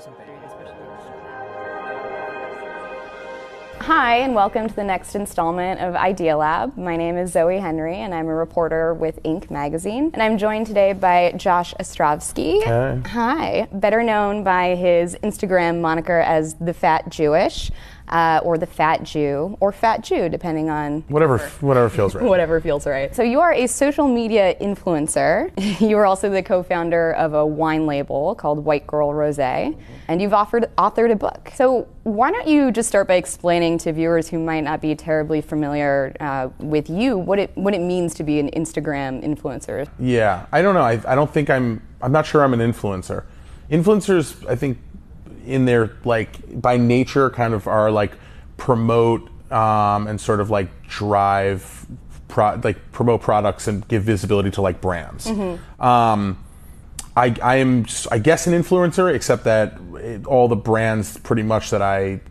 something. Hi, and welcome to the next installment of Idea Lab. My name is Zoe Henry, and I'm a reporter with Inc. magazine. And I'm joined today by Josh Ostrovsky. Hi. Hi. Better known by his Instagram moniker as the Fat Jewish, or the Fat Jew, or Fat Jew, depending on whatever feels right. Whatever feels right. So you are a social media influencer. You are also the co-founder of a wine label called White Girl Rosé, and you've authored a book. So why don't you just start by explaining to viewers who might not be terribly familiar with you what it means to be an Instagram influencer? Yeah, I don't know. I don't think I'm not sure I'm an influencer. Influencers, I think, in their, like, by nature kind of are like promote and sort of like drive promote products and give visibility to like brands. Mm-hmm. I am, I guess, an influencer, except that all the brands pretty much that I'm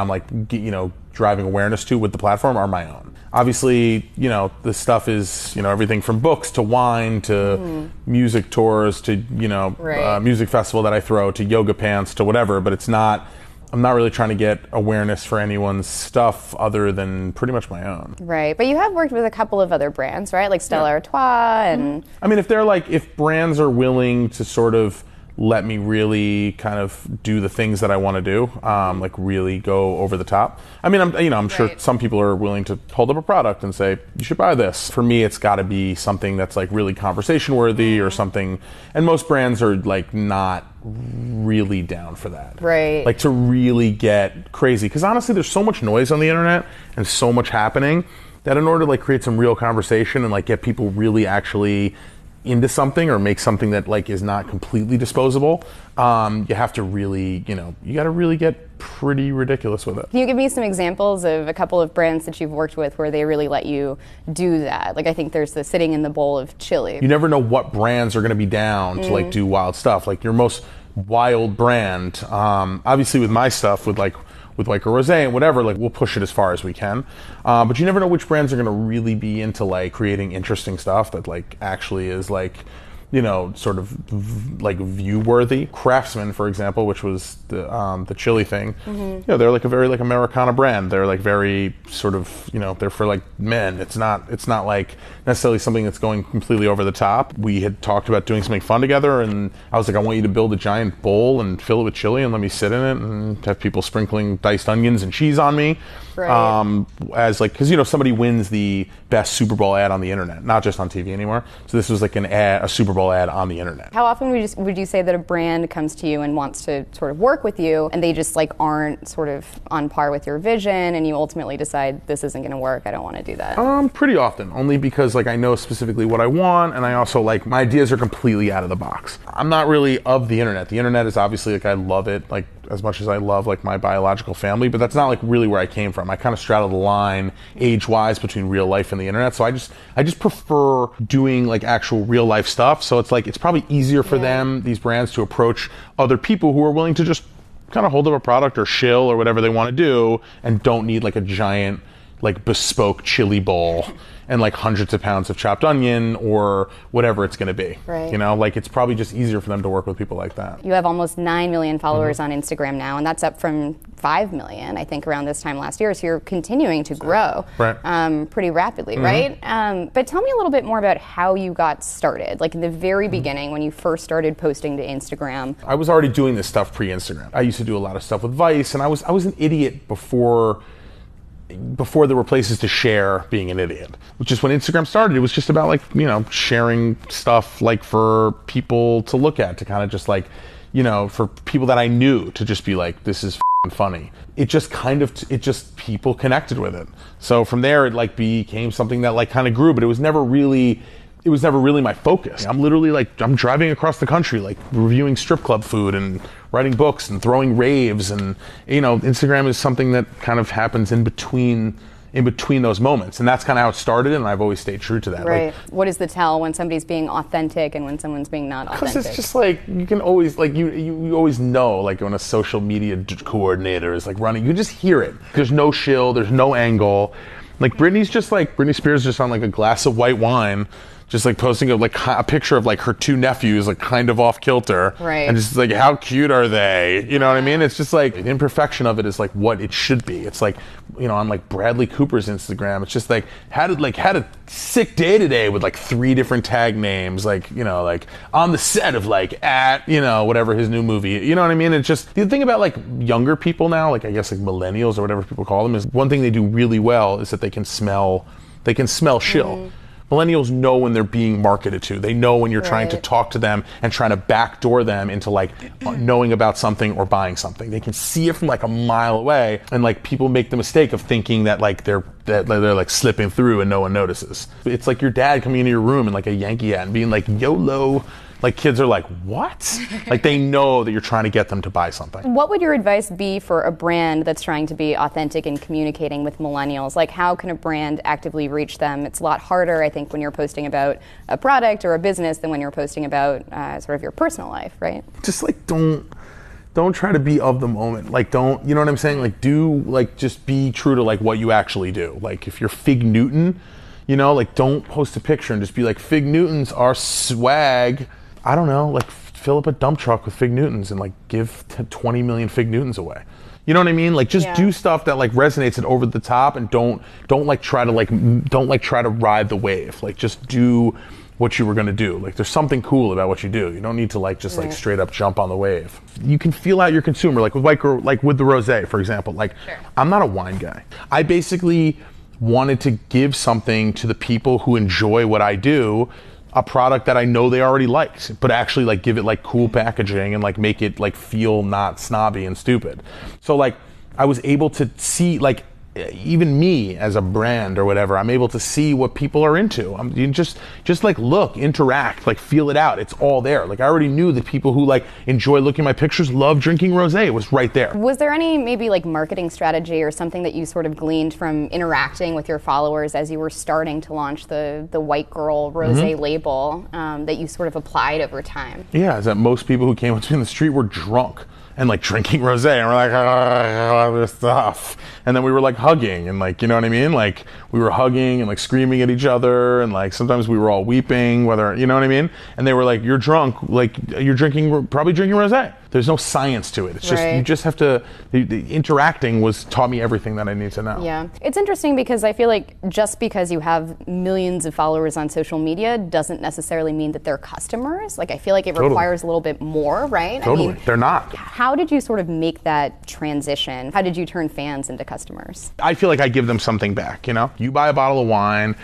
like, you know, driving awareness to with the platform are my own. Obviously, you know, the stuff is, you know, everything from books to wine to music tours to, you know, music festival that I throw to yoga pants to whatever, but I'm not really trying to get awareness for anyone's stuff other than pretty much my own. Right, but you have worked with a couple of other brands, right? Like Stella Artois and... I mean, if brands are willing to sort of let me really kind of do the things that I want to do, like really go over the top. I mean, I'm sure some people are willing to hold up a product and say, you should buy this. For me, it's got to be something that's like really conversation worthy or something. And most brands are like not really down for that. Right. Like to really get crazy. Because honestly, there's so much noise on the internet and so much happening that in order to like create some real conversation and like get people really actually into something or make something that like is not completely disposable, you have to really, you know, you got to really get pretty ridiculous with it. Can you give me some examples of a couple of brands that you've worked with where they really let you do that? Like I think there's the sitting in the bowl of chili. You never know what brands are going to be down to like do wild stuff. Like your most wild brand, obviously with my stuff, with White Girl Rosé and whatever, like we'll push it as far as we can. But you never know which brands are going to really be into like creating interesting stuff that like actually is like, you know, sort of like view worthy. Craftsman, for example, which was the chili thing. Mm-hmm. You know, they're like a very like Americana brand. They're like very sort of, you know, they're for like men. It's not like necessarily something that's going completely over the top. We had talked about doing something fun together, and I was like, I want you to build a giant bowl and fill it with chili and let me sit in it and have people sprinkling diced onions and cheese on me. Right. As like, because you know somebody wins the best Super Bowl ad on the internet, not just on TV anymore. So this was like a Super Bowl ad on the internet. How often would you say that a brand comes to you and wants to sort of work with you, and they just like aren't sort of on par with your vision, and you ultimately decide this isn't going to work, I don't want to do that? Pretty often, only because like I know specifically what I want, and I also like my ideas are completely out of the box. I'm not really of the internet. The internet is obviously like I love it like as much as I love like my biological family, but that's not like really where I came from. I kind of straddle the line age-wise between real life and the internet, so I just prefer doing like actual real life stuff. So it's like it's probably easier for them, these brands, to approach other people who are willing to just kind of hold up a product or shill or whatever they want to do and don't need like a giant like bespoke chili bowl and like hundreds of pounds of chopped onion or whatever it's going to be. Right. You know, like it's probably just easier for them to work with people like that. You have almost 9 million followers on Instagram now, and that's up from 5 million, I think, around this time last year. So you're continuing to grow pretty rapidly, right? But tell me a little bit more about how you got started, like in the very beginning when you first started posting to Instagram. I was already doing this stuff pre-Instagram. I used to do a lot of stuff with Vice, and I was an idiot before there were places to share being an idiot, which is when Instagram started. It was just about like, you know, sharing stuff like for people to look at, to kind of just like, you know, for people that I knew to just be like, this is funny. It just people connected with it. So from there it like became something that like kind of grew, but it was never really my focus. I'm literally like, I'm driving across the country, like reviewing strip club food and writing books and throwing raves, and you know, Instagram is something that kind of happens in between those moments, and that's kind of how it started, and I've always stayed true to that. Right. Like, what is the tell when somebody's being authentic and when someone's being not authentic? Because it's just like, you can always, like, you always know, like when a social media coordinator is like running, you just hear it. There's no shill, there's no angle. Like Britney Spears just on like a glass of white wine, just like posting a picture of like her two nephews like kind of off kilter, right? And just like, how cute are they? You know what I mean? It's just like the imperfection of it is like what it should be. It's like, you know, on like Bradley Cooper's Instagram, it's just like had a sick day today with like 3 different tag names, like, you know, like on the set of like at, you know, whatever his new movie, you know what I mean? It's just the thing about like younger people now, like I guess like millennials or whatever people call them, is one thing they do really well is that they can smell shill. Millennials know when they're being marketed to. They know when you're trying to talk to them and trying to backdoor them into like knowing about something or buying something. They can see it from like a mile away, and like people make the mistake of thinking that like they're like slipping through and no one notices. It's like your dad coming into your room in like a Yankee hat and being like, YOLO. Like kids are like, what? Like they know that you're trying to get them to buy something. What would your advice be for a brand that's trying to be authentic and communicating with millennials? Like how can a brand actively reach them? It's a lot harder, I think, when you're posting about a product or a business than when you're posting about sort of your personal life, right? Just like don't try to be of the moment. Like don't, you know what I'm saying? Like do, like just be true to like what you actually do. Like if you're Fig Newton, you know, like don't post a picture and just be like, Fig Newtons are swag. I don't know, like fill up a dump truck with Fig Newtons and like give 20 million Fig Newtons away. You know what I mean? Like just do stuff that like resonates and over the top, and don't try to ride the wave. Like just do what you were going to do. Like there's something cool about what you do. You don't need to like just like straight up jump on the wave. You can feel out your consumer, like with White Girl, like with the rosé, for example. Like I'm not a wine guy. I basically wanted to give something to the people who enjoy what I do, a product that I know they already liked, but actually like give it like cool packaging and like make it like feel not snobby and stupid. So like I was able to see, like even me as a brand or whatever, I'm able to see what people are into. You just like look, interact, like feel it out. It's all there. Like I already knew that people who like enjoy looking at my pictures love drinking rosé. It was right there. Was there any maybe like marketing strategy or something that you sort of gleaned from interacting with your followers as you were starting to launch the White Girl rosé label that you sort of applied over time? Yeah, is that most people who came up to me in the street were drunk and like drinking rosé, and we're like, oh, this stuff. And then we were like hugging, and like, you know what I mean? Like we were hugging and like screaming at each other, and like sometimes we were all weeping, whether, you know what I mean? And they were like, you're drunk, like you're probably drinking rosé. There's no science to it. It's just, you just have to, the interacting taught me everything that I need to know. Yeah. It's interesting because I feel like just because you have millions of followers on social media doesn't necessarily mean that they're customers. Like I feel like it requires a little bit more, right? Totally. I mean, they're not. How did you sort of make that transition? How did you turn fans into customers? I feel like I give them something back, you know? You buy a bottle of wine,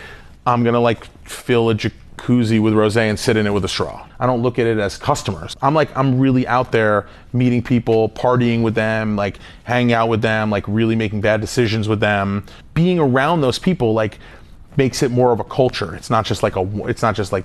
I'm gonna like fill a jacuzzi with rosé and sit in it with a straw. I don't look at it as customers. I'm really out there meeting people, partying with them, like hanging out with them, like really making bad decisions with them. Being around those people like makes it more of a culture. It's not just like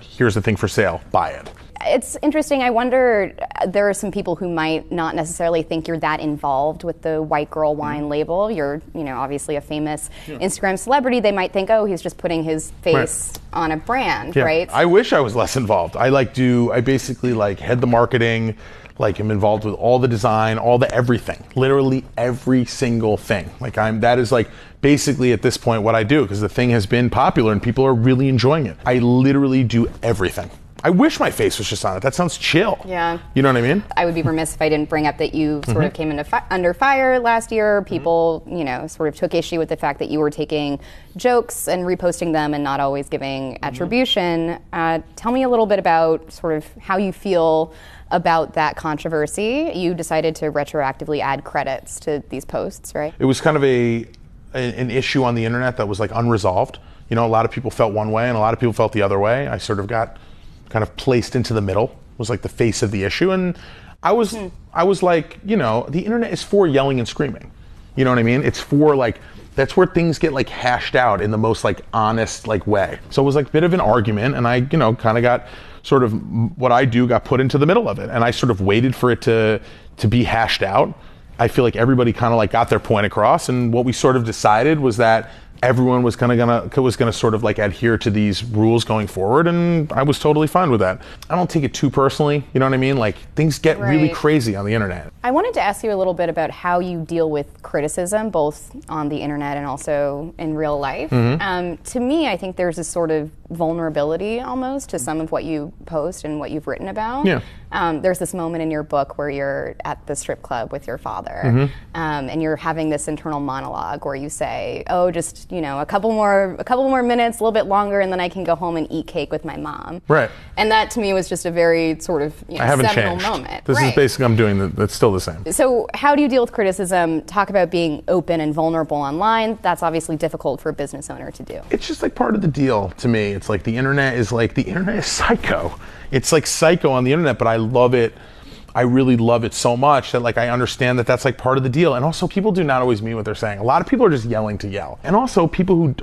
here's the thing for sale, buy it. It's interesting. I wonder, there are some people who might not necessarily think you're that involved with the White Girl wine label. You're, you know, obviously a famous Instagram celebrity. They might think, oh, he's just putting his face on a brand, right? I wish I was less involved. I basically like head the marketing, like I'm involved with all the design, all the everything, literally every single thing. Like that is like basically at this point what I do, because the thing has been popular and people are really enjoying it. I literally do everything. I wish my face was just on it. That sounds chill. Yeah. You know what I mean? I would be remiss if I didn't bring up that you sort of came under fire last year. People, you know, sort of took issue with the fact that you were taking jokes and reposting them and not always giving attribution. Tell me a little bit about sort of how you feel about that controversy. You decided to retroactively add credits to these posts, right? It was kind of an issue on the internet that was like unresolved. You know, a lot of people felt one way and a lot of people felt the other way. I sort of got kind of placed into the middle, was like the face of the issue. And I was like, you know, the internet is for yelling and screaming. You know what I mean? It's for like, that's where things get like hashed out in the most like honest like way. So it was like a bit of an argument, and I, you know, kind of got sort of what I do got put into the middle of it. And I sort of waited for it to be hashed out. I feel like everybody kind of like got their point across, and what we sort of decided was that everyone was gonna sort of like adhere to these rules going forward, and I was totally fine with that. I don't take it too personally, you know what I mean? Like, things get really crazy on the internet. I wanted to ask you a little bit about how you deal with criticism, both on the internet and also in real life. To me, I think there's this sort of vulnerability almost to some of what you post and what you've written about. There's this moment in your book where you're at the strip club with your father, and you're having this internal monologue where you say, "Oh, just a couple more minutes, a little bit longer, and then I can go home and eat cake with my mom." Right. And that to me was just a very sort of I haven't seminal changed. moment. This is basically I'm doing that's still the same. So how do you deal with criticism? Talk about being open and vulnerable online. That's obviously difficult for a business owner to do. It's just like part of the deal to me. It's like the internet is psycho. It's like psycho on the internet, but I love it. I really love it so much that like I understand that that's like part of the deal. And also, people do not always mean what they're saying. A lot of people are just yelling to yell. And also, people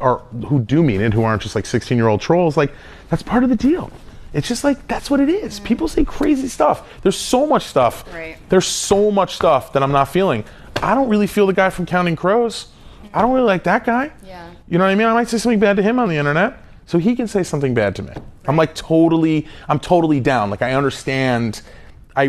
who do mean it, who aren't just like 16-year-old trolls, like that's part of the deal. It's just like that's what it is. People say crazy stuff. There's so much stuff. There's so much stuff that I'm not feeling. I don't really feel the guy from Counting Crows. I don't really like that guy. You know what I mean? I might say something bad to him on the internet, so he can say something bad to me. I'm totally down. Like, I understand. I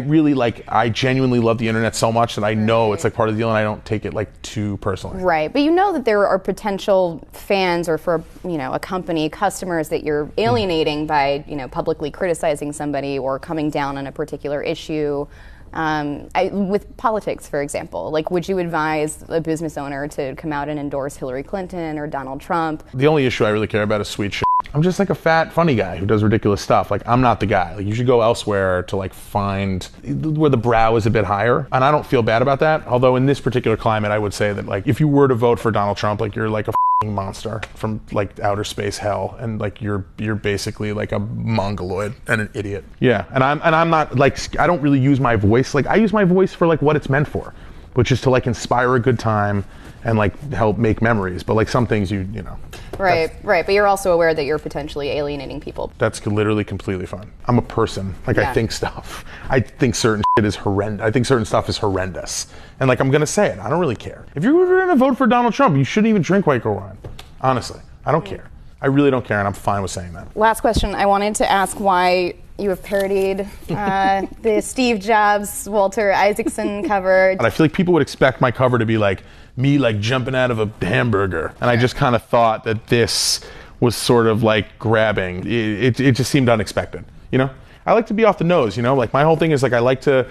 genuinely love the internet so much that I know it's like part of the deal, and I don't take it like too personally. Right, but you know that there are potential fans, or for a company, customers that you're alienating by publicly criticizing somebody or coming down on a particular issue. With politics, for example, like, would you advise a business owner to come out and endorse Hillary Clinton or Donald Trump? The only issue I really care about is sweet shit. I'm just like a fat, funny guy who does ridiculous stuff. Like, I'm not the guy. Like, you should go elsewhere to like find where the brow is a bit higher. And I don't feel bad about that. Although in this particular climate, I would say that like if you were to vote for Donald Trump, like you're like a monster from like outer space hell, and like you're basically like a mongoloid and an idiot. Yeah, and I'm not like, I don't really use my voice. Like, I use my voice for like what it's meant for, which is to like inspire a good time and like help make memories. But like some things you know. Right. But you're also aware that you're potentially alienating people. That's literally completely fine. I'm a person. Like, I think stuff. I think certain shit is horrendous. I think certain stuff is horrendous. And like, I'm gonna say it. I don't really care. If you're gonna vote for Donald Trump, you shouldn't even drink white girl wine. Honestly, I don't care. I really don't care, and I'm fine with saying that. Last question. I wanted to ask why you have parodied the Steve Jobs, Walter Isaacson cover. And I feel like people would expect my cover to be like me like jumping out of a hamburger. And I just kind of thought that this was sort of like grabbing. It just seemed unexpected, you know? I like to be off the nose, you know? Like, my whole thing is like I like to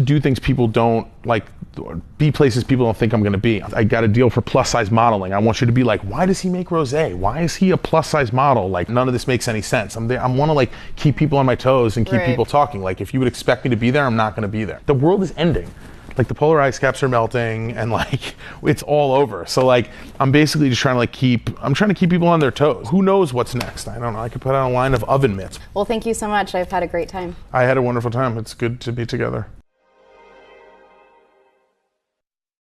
do things people don't like, be places people don't think I'm gonna be. I got a deal for plus size modeling. I want you to be like, why does he make rosé? Why is he a plus size model? Like, none of this makes any sense. I want to like keep people on my toes and keep people talking. Like, if you would expect me to be there, I'm not gonna be there. The world is ending. Like, the polar ice caps are melting, and like it's all over. So like, I'm basically just trying to keep people on their toes. Who knows what's next? I don't know. I could put out a line of oven mitts. Well, thank you so much. I've had a great time. I had a wonderful time. It's good to be together.